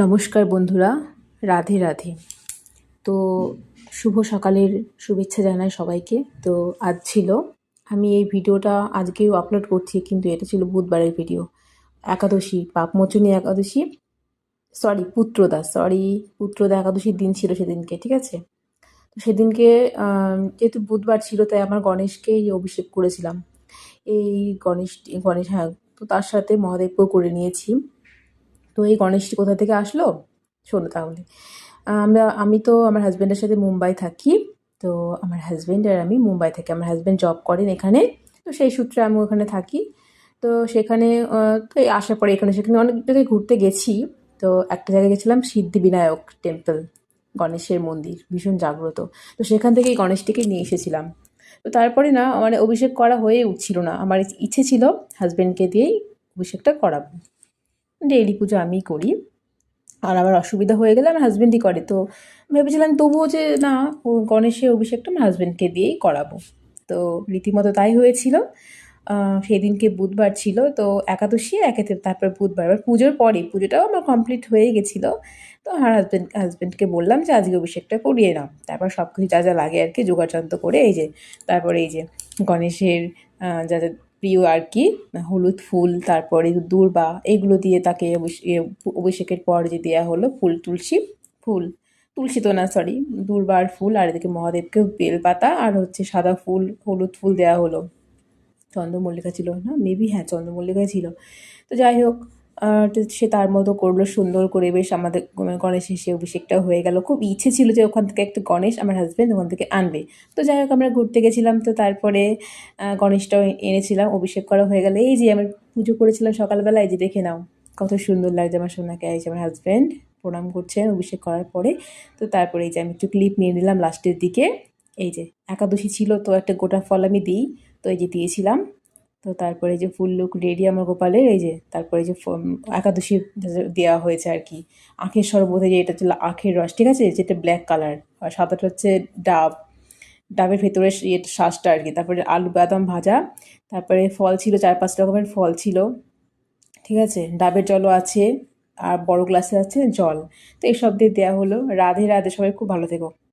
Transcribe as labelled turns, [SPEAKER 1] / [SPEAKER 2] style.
[SPEAKER 1] নমস্কার বন্ধুরা, রাধে রাধে। তো শুভ সকালের শুভেচ্ছা জানাই সবাইকে। তো আজ ছিল, আমি এই ভিডিওটা আজকেও আপলোড করছি, কিন্তু এটা ছিল বুধবারের ভিডিও। একাদশী, পাপমোচনী একাদশী, পুত্রদা একাদশীর দিন ছিল সেদিনকে, ঠিক আছে। তো সেদিনকে যেহেতু বুধবার ছিল, তাই আমার গণেশকেই অভিষেক করেছিলাম। এই গণেশ, হ্যাঁ, তো তার সাথে মহাদেবকেও করে নিয়েছি। তো এই গণেশটি কোথা থেকে আসলো শোনো তাহলে। আমি তো আমার হাজব্যান্ডের সাথে মুম্বাই থাকি। তো আমার হাজব্যান্ড আর আমি মুম্বাই থাকি, আমার হাজব্যান্ড জব করেন এখানে। তো সেই সূত্রে আমি ওখানে থাকি। তো সেখানে তো এই আসার পরে এখানে সেখানে অনেক জায়গায় ঘুরতে গেছি। তো একটা জায়গায় গেছিলাম সিদ্ধিবিনায়ক টেম্পল, গণেশের মন্দির ভীষণ জাগ্রত। তো সেখান থেকেই গণেশটিকে নিয়ে এসেছিলাম। তো তারপরে না মানে অভিষেক করা হয়ে উঠছিল না, আমার ইচ্ছে ছিল হাজব্যান্ডকে দিয়েই অভিষেকটা করাবো। ডেইলি পুজো আমিই করি, আর আবার অসুবিধা হয়ে গেলে আমার হাজব্যান্ডই করে। তো ভেবেছিলাম তবুও যে না, ও গণেশের অভিষেকটা আমার হাজব্যান্ডকে দিয়েই করাবো। তো রীতিমতো তাই হয়েছিল। সেদিনকে বুধবার ছিল, তো একাদশী একেতে তারপর বুধবার, এবার পুজোর পরে পুজোটাও আমার কমপ্লিট হয়ে গেছিলো। তো আমার হাজব্যান্ডকে বললাম যে আজকে অভিষেকটা করিয়ে নাও। তারপর সব কিছু যা যা লাগে আর কি জোগাড়যন্ত্র করে, এই যে তারপরে এই যে গণেশের যা যা প্রিয় আর কি, হলুদ ফুল, তারপরে দূর্বা, এগুলো দিয়ে তাকে অভিষেকের পর যে দেওয়া হলো ফুল, ফুল তুলসী তো না, সরি, দূর্বার ফুল, আর এদিকে মহাদেবকে বেলপাতা আর হচ্ছে সাদা ফুল, হলুদ ফুল দেওয়া হলো। চন্দ্রমল্লিকা ছিল না, মেবি, হ্যাঁ চন্দ্রমল্লিকাই ছিল। তো যাই হোক, তো সে তার মতো করলো সুন্দর করে, বেশ আমাদের গণেশের সে অভিষেকটাও হয়ে গেল। খুব ইচ্ছে ছিল যে ওখান থেকে একটা গণেশ আমার হাজব্যান্ড ওখান থেকে আনবে। তো যাই হোক, আমরা ঘুরতে গেছিলাম, তো তারপরে গণেশটাও এনেছিলাম, অভিষেক করা হয়ে গেলে এই যে আমি পুজো করেছিলাম সকালবেলা, এই যে দেখে নাও কত সুন্দর লাগছে আমার সোনাকে। এই যে আমার হাজব্যান্ড প্রণাম করছেন অভিষেক করার পরে। তো তারপরে এই যে আমি একটু ক্লিপ নিয়ে নিলাম লাস্টের দিকে। এই যে একাদশী ছিল, তো একটা গোটা ফল আমি দিই, তো এই যে দিয়েছিলাম। তো তারপরে যে ফুল লুক রেডি আমার গোপালের, এই যে তারপরে যে একাদশী দেওয়া হয়েছে আর কি। আখের শরবতে, যে এটা ছিল আখের রস, ঠিক আছে, যেটা ব্ল্যাক কালার, আর সাদাটা হচ্ছে ডাবের ভেতরে ইয়েটা শ্বাসটা আর কি। তারপরে আলু বাদাম ভাজা, তারপরে ফল ছিল 4-5 রকমের ফল ছিল, ঠিক আছে, ডাবের জলও আছে, আর বড় গ্লাসে আছে জল। তো এইসব দিয়ে দেওয়া হলো। রাধে রাধে, সবাই খুব ভালো থেকো।